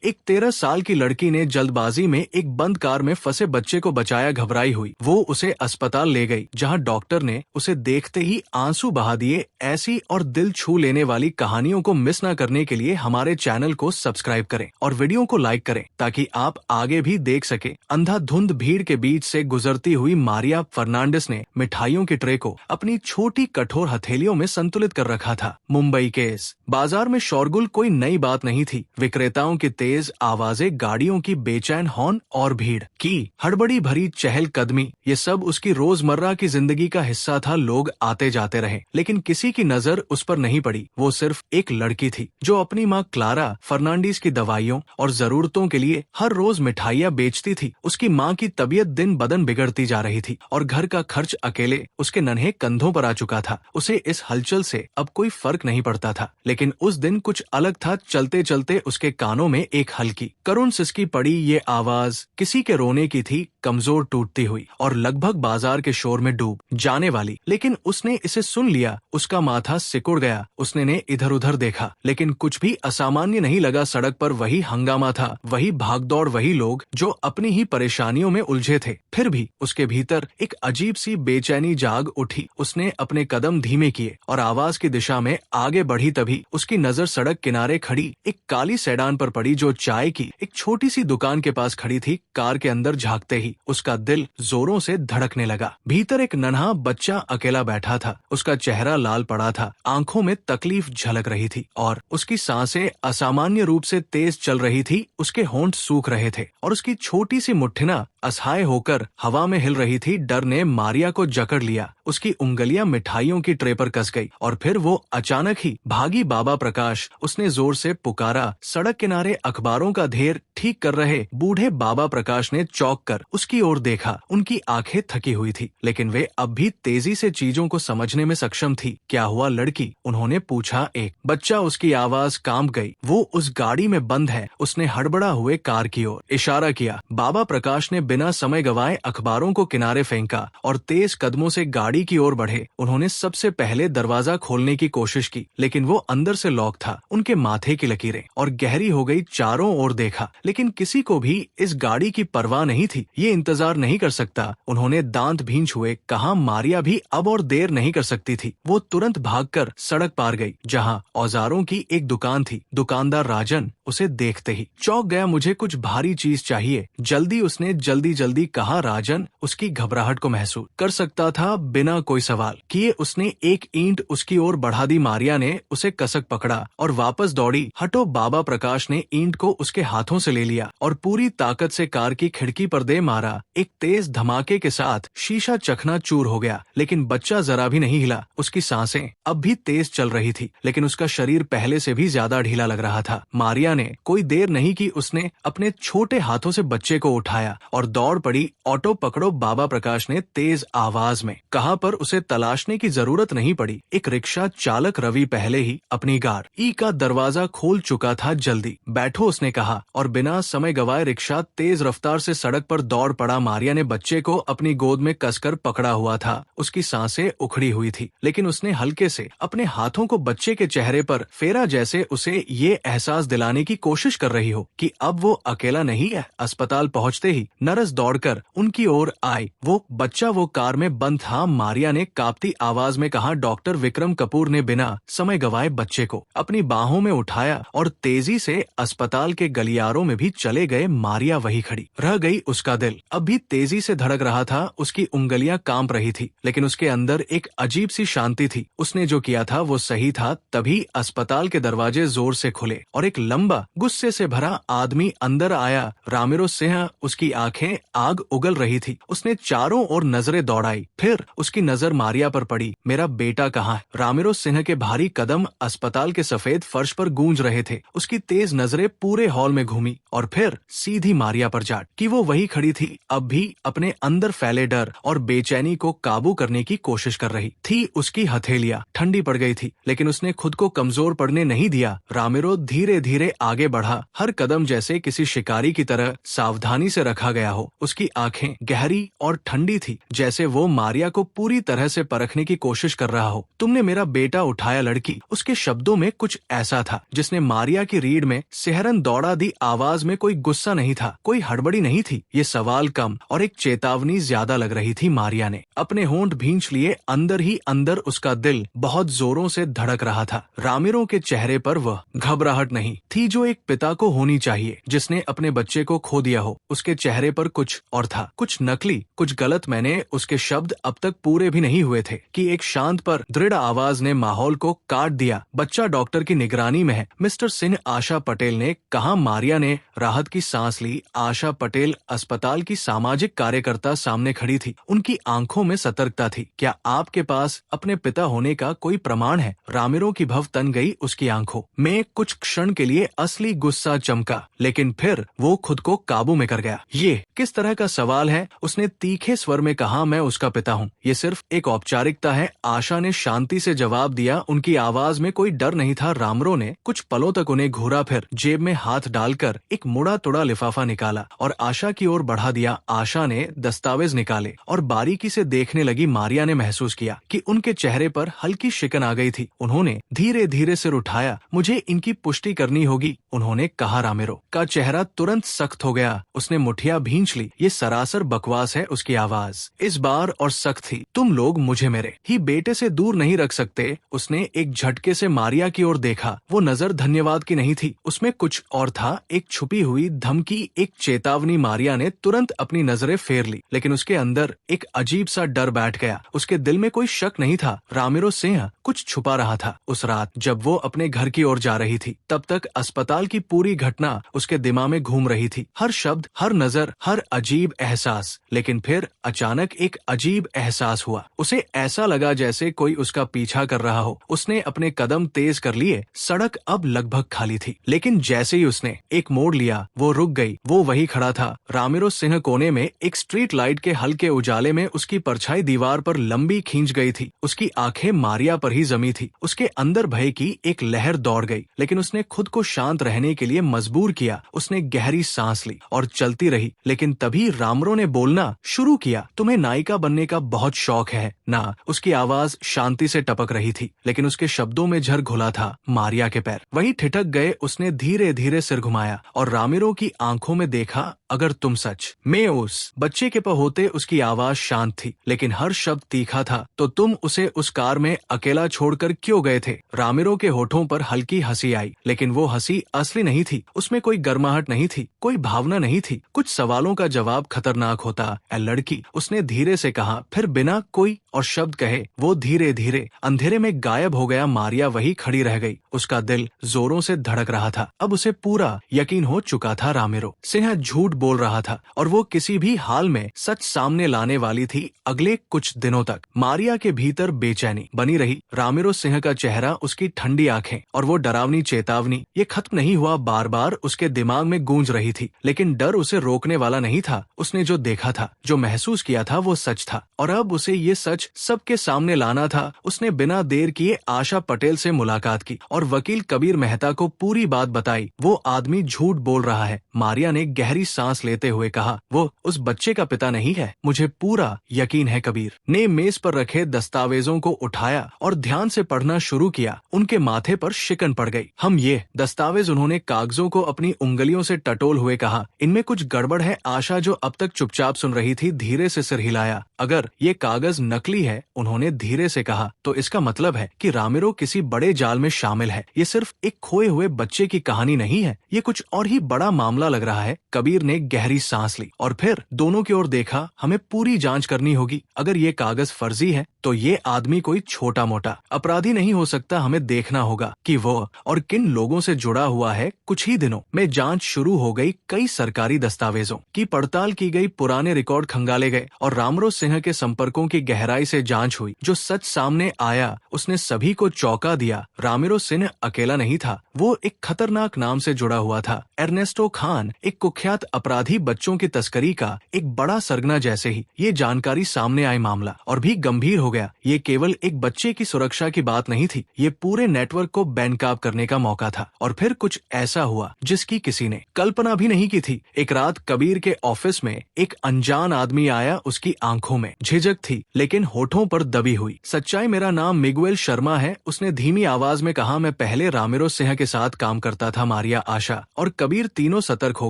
एक 13 साल की लड़की ने जल्दबाजी में एक बंद कार में फंसे बच्चे को बचाया। घबराई हुई वो उसे अस्पताल ले गई, जहां डॉक्टर ने उसे देखते ही आंसू बहा दिए। ऐसी और दिल छू लेने वाली कहानियों को मिस न करने के लिए हमारे चैनल को सब्सक्राइब करें और वीडियो को लाइक करें, ताकि आप आगे भी देख सके। अंधाधुंध भीड़ के बीच से गुजरती हुई मारिया फर्नांडिस ने मिठाइयों के ट्रे को अपनी छोटी कठोर हथेलियों में संतुलित कर रखा था। मुंबई केस। बाजार में शोरगुल कोई नई बात नहीं थी। विक्रेताओं की तेज आवाजें, गाड़ियों की बेचैन हॉर्न और भीड़ की हड़बड़ी भरी चहलकदमी, ये सब उसकी रोजमर्रा की जिंदगी का हिस्सा था। लोग आते जाते रहे, लेकिन किसी की नजर उस पर नहीं पड़ी। वो सिर्फ एक लड़की थी जो अपनी माँ क्लारा फर्नांडीज की दवाइयों और जरूरतों के लिए हर रोज मिठाइयाँ बेचती थी। उसकी माँ की तबीयत दिन बदन बिगड़ती जा रही थी और घर का खर्च अकेले उसके नन्हे कंधों पर आ चुका था। उसे इस हलचल से अब कोई फर्क नहीं पड़ता था, लेकिन उस दिन कुछ अलग था। चलते चलते उसके कानों में एक हल्की करुण सिसकी पड़ी। ये आवाज किसी के रोने की थी, कमजोर टूटती हुई और लगभग बाजार के शोर में डूब जाने वाली। लेकिन उसने इसे सुन लिया। उसका माथा सिकुड़ गया। उसने इधर उधर देखा, लेकिन कुछ भी असामान्य नहीं लगा। सड़क पर वही हंगामा था, वही भागदौड़, वही लोग जो अपनी ही परेशानियों में उलझे थे। फिर भी उसके भीतर एक अजीब सी बेचैनी जाग उठी। उसने अपने कदम धीमे किए और आवाज की दिशा में आगे बढ़ी। तभी उसकी नजर सड़क किनारे खड़ी एक काली सेडान पर पड़ी, जो चाय की एक छोटी सी दुकान के पास खड़ी थी। कार के अंदर झांकते ही उसका दिल जोरों से धड़कने लगा। भीतर एक नन्हा बच्चा अकेला बैठा था। उसका चेहरा लाल पड़ा था, आंखों में तकलीफ झलक रही थी और उसकी सांसें असामान्य रूप से तेज चल रही थी। उसके होंठ सूख रहे थे और उसकी छोटी सी मुट्ठियां असहाय होकर हवा में हिल रही थी। डर ने मारिया को जकड़ लिया। उसकी उंगलियां मिठाइयों की ट्रे पर कस गई और फिर वो अचानक ही भागी बाबा प्रकाश। उसने जोर से पुकारा। सड़क किनारे अखबारों का ढेर ठीक कर रहे बूढ़े बाबा प्रकाश ने चौंक कर उसकी ओर देखा। उनकी आंखें थकी हुई थी, लेकिन वे अब भी तेजी से चीजों को समझने में सक्षम थी। क्या हुआ लड़की? उन्होंने पूछा। एक बच्चा। उसकी आवाज कांप गई। वो उस गाड़ी में बंद है। उसने हड़बड़ा हुए कार की ओर इशारा किया। बाबा प्रकाश ने बिना समय गवाए अखबारों को किनारे फेंका और तेज कदमों से गाड़ी की ओर बढ़े। उन्होंने सबसे पहले दरवाजा खोलने की कोशिश की, लेकिन वो अंदर से लॉक था। उनके माथे की लकीरें और गहरी हो गई। चारों ओर देखा, लेकिन किसी को भी इस गाड़ी की परवाह नहीं थी। ये इंतजार नहीं कर सकता। उन्होंने दांत भींच हुए कहा। मारिया भी अब और देर नहीं कर सकती थी। वो तुरंत भागकर सड़क पार गई, जहां औजारों की एक दुकान थी। दुकानदार राजन उसे देखते ही चौंक गया। मुझे कुछ भारी चीज चाहिए, जल्दी। उसने जल्दी कहा। राजन उसकी घबराहट को महसूस कर सकता था। बिना कोई सवाल किए उसने एक ईंट उसकी ओर बढ़ा दी। मारिया ने उसे कसक पकड़ा और वापस दौड़ी। हटो। बाबा प्रकाश ने ईंट को उसके हाथों से ले लिया और पूरी ताकत से कार की खिड़की पर दे मारा। एक तेज धमाके के साथ शीशा चकनाचूर हो गया, लेकिन बच्चा जरा भी नहीं हिला। उसकी सांसें अब भी तेज चल रही थी, लेकिन उसका शरीर पहले से भी ज्यादा ढीला लग रहा था। मारिया ने कोई देर नहीं की। उसने अपने छोटे हाथों से बच्चे को उठाया और दौड़ पड़ी। ऑटो पकड़ो, बाबा प्रकाश ने तेज आवाज में कहा, पर उसे तलाशने की जरूरत नहीं पड़ी। एक रिक्शा चालक रवि पहले ही अपनी कार ई का दरवाजा खोल चुका था। जल्दी बैठो, उसने कहा और बिना समय गवाए रिक्शा तेज रफ्तार से सड़क पर दौड़ पड़ा। मारिया ने बच्चे को अपनी गोद में कसकर पकड़ा हुआ था। उसकी सांसें उखड़ी हुई थी, लेकिन उसने हल्के से अपने हाथों को बच्चे के चेहरे पर फेरा, जैसे उसे ये एहसास दिलाने की कोशिश कर रही हो कि अब वो अकेला नहीं है। अस्पताल पहुंचते ही नर्स दौड़कर उनकी ओर आई। वो बच्चा वो कार में बंद था। मारिया ने कांपती आवाज में कहा। डॉक्टर विक्रम कपूर ने बिना समय गवाए बच्चे को अपनी बाहों में उठाया और तेजी से अस्पताल के गलियारों में भी चले गए। मारिया वही खड़ी रह गई। उसका दिल अब भी तेजी से धड़क रहा था। उसकी उंगलियां कांप रही थी, लेकिन उसके अंदर एक अजीब सी शांति थी। उसने जो किया था वो सही था। तभी अस्पताल के दरवाजे जोर से खुले और एक लंबा गुस्से से भरा आदमी अंदर आया। रामिरो सिंह। उसकी आंखें आग उगल रही थी। उसने चारों ओर नजरें दौड़ाई, फिर उसकी नजर मारिया पर पड़ी। मेरा बेटा कहाँ है? रामिरो सिंह के भारी कदम अस्पताल के सफेद फर्श पर गूंज रहे थे। उसकी तेज नजरें पूरे हॉल में घूमी और फिर सीधी मारिया पर जा कि वो वही खड़ी थी, अब भी अपने अंदर फैले डर और बेचैनी को काबू करने की कोशिश कर रही थी। उसकी हथेलियां ठंडी पड़ गई थी, लेकिन उसने खुद को कमजोर पड़ने नहीं दिया। रामिरो धीरे धीरे आगे बढ़ा, हर कदम जैसे किसी शिकारी की तरह सावधानी से रखा गया हो। उसकी आंखें गहरी और ठंडी थी, जैसे वो मारिया को पूरी तरह से परखने की कोशिश कर रहा हो। तुमने मेरा बेटा उठाया लड़की। उसके शब्दों में कुछ ऐसा था जिसने मारिया की रीढ़ में सिहरन दौड़ा दी। आवाज आवाज में कोई गुस्सा नहीं था, कोई हड़बड़ी नहीं थी। ये सवाल कम और एक चेतावनी ज्यादा लग रही थी। मारिया ने अपने होंठ भींच लिए। अंदर ही अंदर उसका दिल बहुत जोरों से धड़क रहा था। रामिरो के चेहरे पर वह घबराहट नहीं थी जो एक पिता को होनी चाहिए जिसने अपने बच्चे को खो दिया हो। उसके चेहरे पर कुछ और था, कुछ नकली, कुछ गलत। मैंने उसके शब्द अब तक पूरे भी नहीं हुए थे कि एक शांत पर दृढ़ आवाज ने माहौल को काट दिया। बच्चा डॉक्टर की निगरानी में है, मिस्टर सिंह, आशा पटेल ने कहा। मारिया ने राहत की सांस ली। आशा पटेल अस्पताल की सामाजिक कार्यकर्ता सामने खड़ी थी। उनकी आंखों में सतर्कता थी। क्या आपके पास अपने पिता होने का कोई प्रमाण है? रामिरो की भव तन गई उसकी आंखों में। कुछ क्षण के लिए असली गुस्सा चमका, लेकिन फिर वो खुद को काबू में कर गया। ये किस तरह का सवाल है? उसने तीखे स्वर में कहा। मैं उसका पिता हूँ, ये सिर्फ एक औपचारिकता है, आशा ने शांति से जवाब दिया। उनकी आवाज में कोई डर नहीं था। रामिरो ने कुछ पलों तक उन्हें घूरा, फिर जेब में हाथ डालकर एक मुड़ा तुड़ा लिफाफा निकाला और आशा की ओर बढ़ा दिया। आशा ने दस्तावेज निकाले और बारीकी से देखने लगी। मारिया ने महसूस किया कि उनके चेहरे पर हल्की शिकन आ गई थी। उन्होंने धीरे धीरे सिर उठाया। मुझे इनकी पुष्टि करनी होगी, उन्होंने कहा। रामिरो का चेहरा तुरंत सख्त हो गया। उसने मुठिया भींच ली। ये सरासर बकवास है, उसकी आवाज इस बार और सख्त थी। तुम लोग मुझे मेरे ही बेटे से दूर नहीं रख सकते। उसने एक झटके से मारिया की ओर देखा। वो नजर धन्यवाद की नहीं थी, उसमें कुछ और था, एक छुपी हुई धमकी, एक चेतावनी। मारिया ने तुरंत अपनी नजरें फेर ली, लेकिन उसके अंदर एक अजीब सा डर बैठ गया। उसके दिल में कोई शक नहीं था, रामिरो सिंह कुछ छुपा रहा था। उस रात जब वो अपने घर की ओर जा रही थी, तब तक अस्पताल की पूरी घटना उसके दिमाग में घूम रही थी। हर शब्द, हर नजर, हर अजीब एहसास। लेकिन फिर अचानक एक अजीब एहसास हुआ। उसे ऐसा लगा जैसे कोई उसका पीछा कर रहा हो। उसने अपने कदम तेज कर लिए। सड़क अब लगभग खाली थी, लेकिन जैसे ही उसने एक मोड़ लिया, वो रुक गई। वो वही खड़ा था। रामिरो सिंह कोने में एक स्ट्रीट लाइट के हल्के उजाले में उसकी परछाई दीवार पर लंबी खींच गई थी। उसकी आंखें मारिया पर ही जमी थी। उसके अंदर भय की एक लहर दौड़ गई, लेकिन उसने खुद को शांत रहने के लिए मजबूर किया। उसने गहरी सांस ली और चलती रही। लेकिन तभी रामिरो ने बोलना शुरू किया। तुम्हें नायिका बनने का बहुत शौक है ना? उसकी आवाज शांति से टपक रही थी, लेकिन उसके शब्दों में झर घुला था। मारिया के पैर वही ठिठक गए। उसने धीरे धीरे सिर घुमाया और रामिरो की आंखों में देखा। अगर तुम सच में उस बच्चे के होते, उसकी आवाज शांत थी, लेकिन हर शब्द तीखा था, तो तुम उसे उस कार में अकेला छोड़कर क्यों गए थे? रामिरो के होठों पर हल्की हंसी आई, लेकिन वो हंसी असली नहीं थी। उसमें कोई गर्माहट नहीं थी, कोई भावना नहीं थी। कुछ सवालों का जवाब खतरनाक होता, ए लड़की, उसने धीरे से कहा। फिर बिना कोई और शब्द कहे वो धीरे धीरे अंधेरे में गायब हो गया। मारिया वही खड़ी रह गई। उसका दिल जोरों से धड़क रहा था। अब उसे पूरा यकीन हो चुका था, रामिरो सिंह झूठ बोल रहा था और वो किसी भी हाल में सच सामने लाने वाली थी। अगले कुछ दिनों तक मारिया के भीतर बेचैनी बनी रही। रामिरो सिंह का चेहरा, उसकी ठंडी आंखें और वो डरावनी चेतावनी, ये खत्म नहीं हुआ। बार बार उसके दिमाग में गूंज रही थी, लेकिन डर उसे रोकने वाला नहीं था। उसने जो देखा था, जो महसूस किया था, वो सच था और अब उसे ये सच सबके सामने लाना था। उसने बिना देर किए आशा पटेल से मुलाकात की और वकील कबीर मेहता को पूरी बात बताई। वो आदमी झूठ बोल रहा है। मारिया ने गहरी सांस लेते हुए कहा। वो उस बच्चे का पिता नहीं है, मुझे पूरा यकीन है। कबीर ने मेज पर रखे दस्तावेजों को उठाया और ध्यान से पढ़ना शुरू किया। उनके माथे पर शिकन पड़ गई। हम ये दस्तावेज, उन्होंने कागजों को अपनी उंगलियों से टटोल हुए कहा। इनमें कुछ गड़बड़ है। आशा, जो अब तक चुपचाप सुन रही थी, धीरे से सिर हिलाया। अगर ये कागज नकली है, उन्होंने धीरे से कहा, तो इसका मतलब है कि रामिरो किसी बड़े जाल में शामिल है। ये सिर्फ एक खोए हुए बच्चे की कहानी नहीं है, ये कुछ और ही बड़ा मामला लग रहा है। कबीर ने गहरी सांस ली और फिर दोनों की ओर देखा। हमें पूरी जांच करनी होगी। अगर ये कागज फर्जी है, तो ये आदमी कोई छोटा मोटा अपराधी नहीं हो सकता। हमें देखना होगा कि वो और किन लोगों से जुड़ा हुआ है। कुछ ही दिनों में जांच शुरू हो गई। कई सरकारी दस्तावेजों की पड़ताल की गई, पुराने रिकॉर्ड खंगाले गए और रामिरो सिंह के संपर्कों की गहराई से जांच हुई। जो सच सामने आया, उसने सभी को चौंका दिया। रामिरो सिंह अकेला नहीं था, वो एक खतरनाक नाम से जुड़ा हुआ था। एर्नेस्टो खान, एक कुख्यात अपराधी, बच्चों की तस्करी का एक बड़ा सरगना। जैसे ही ये जानकारी सामने आई, मामला और भी गंभीर हो गया। ये केवल एक बच्चे की सुरक्षा की बात नहीं थी, ये पूरे नेटवर्क को बेनकाब करने का मौका था। और फिर कुछ ऐसा हुआ जिसकी किसी ने कल्पना भी नहीं की थी। एक रात कबीर के ऑफिस में एक अनजान आदमी आया। उसकी आंखों में झिझक थी, लेकिन होठों पर दबी हुई सच्चाई। मेरा नाम मिगुएल शर्मा है, उसने धीमी आवाज में कहा। मैं पहले रामिरो सिंह के साथ काम करता था, मारिया, आशा और कबीर कबीर तीनों सतर्क हो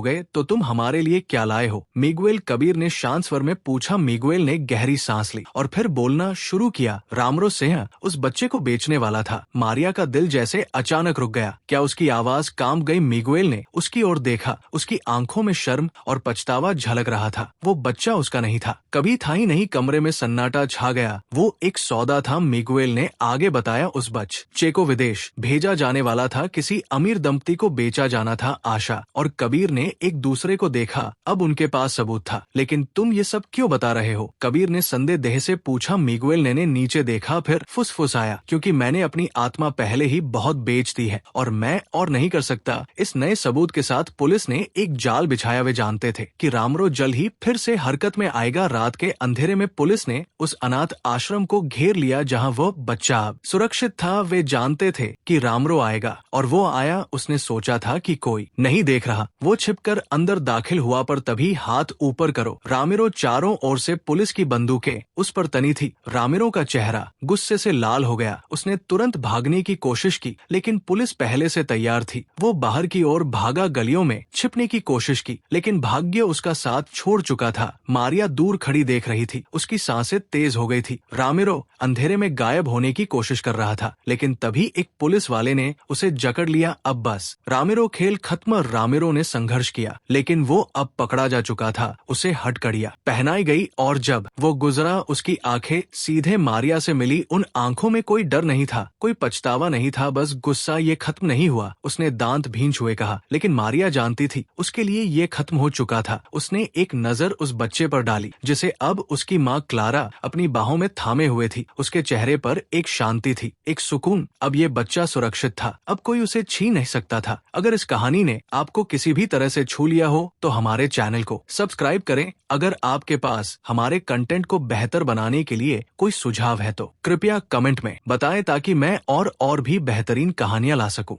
गए। तो तुम हमारे लिए क्या लाए हो, मिगुएल? कबीर ने शांत स्वर में पूछा। मिगुएल ने गहरी सांस ली और फिर बोलना शुरू किया। रामरो सिंह उस बच्चे को बेचने वाला था। मारिया का दिल जैसे अचानक रुक गया। क्या उसकी आवाज कांप गई? मिगुएल ने उसकी ओर देखा। उसकी आंखों में शर्म और पछतावा झलक रहा था। वो बच्चा उसका नहीं था, कभी था ही नहीं। कमरे में सन्नाटा छा गया। वो एक सौदा था, मिगुएल ने आगे बताया। उस बच्चे को विदेश भेजा जाने वाला था। किसी अमीर दंपति को बेचा जाना था। आशा और कबीर ने एक दूसरे को देखा। अब उनके पास सबूत था। लेकिन तुम ये सब क्यों बता रहे हो? कबीर ने संदेह से पूछा। मिगुएल ने नीचे देखा, फिर फुसफुसाया, क्योंकि मैंने अपनी आत्मा पहले ही बहुत बेच दी है और मैं और नहीं कर सकता। इस नए सबूत के साथ पुलिस ने एक जाल बिछाया। वे जानते थे कि रामरो जल्द ही फिर से हरकत में आएगा। रात के अंधेरे में पुलिस ने उस अनाथ आश्रम को घेर लिया जहां वो बच्चा अब सुरक्षित था। वे जानते थे कि रामरो आएगा और वो आया। उसने सोचा था कि कोई नहीं देख रहा। वो छिपकर अंदर दाखिल हुआ, पर तभी हाथ ऊपर करो। रामिरो चारों ओर से पुलिस की बंदूकें उस पर तनी थी। रामिरो का चेहरा गुस्से से लाल हो गया। उसने तुरंत भागने की कोशिश की, लेकिन पुलिस पहले से तैयार थी। वो बाहर की ओर भागा, गलियों में छिपने की कोशिश की, लेकिन भाग्य उसका साथ छोड़ चुका था। मारिया दूर खड़ी देख रही थी। उसकी सांसें तेज हो गई थी। रामिरो अंधेरे में गायब होने की कोशिश कर रहा था, लेकिन तभी एक पुलिस वाले ने उसे जकड़ लिया। अब बस रामिरो खेल खत्म। रामिरो ने संघर्ष किया, लेकिन वो अब पकड़ा जा चुका था। उसे हथकड़ियां पहनाई गई और जब वो गुजरा, उसकी आंखें सीधे मारिया से मिली। उन आंखों में कोई डर नहीं था, कोई पछतावा नहीं था, बस गुस्सा। ये खत्म नहीं हुआ, उसने दांत भींच हुए कहा। लेकिन मारिया जानती थी उसके लिए ये खत्म हो चुका था। उसने एक नजर उस बच्चे पर डाली, जिसे अब उसकी माँ क्लारा अपनी बाहों में थामे हुए थी। उसके चेहरे पर एक शांति थी, एक सुकून। अब ये बच्चा सुरक्षित था, अब कोई उसे छीन नहीं सकता था। अगर इस कहानी ने आपको किसी भी तरह से छू लिया हो तो हमारे चैनल को सब्सक्राइब करें। अगर आपके पास हमारे कंटेंट को बेहतर बनाने के लिए कोई सुझाव है तो कृपया कमेंट में बताएं, ताकि मैं और भी बेहतरीन कहानियां ला सकूं।